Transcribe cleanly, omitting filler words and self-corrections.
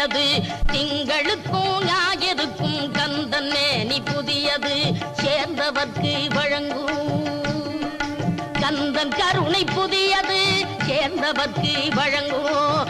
புதியது திங்களுக்கும் ஞாயிறுக்கும் கந்தன் மேனி புதியது சேர்ந்தவர்க்கு வழங்கும் கந்தன் கருணை புதியது சேர்ந்தவர்க்கு வழங்கும்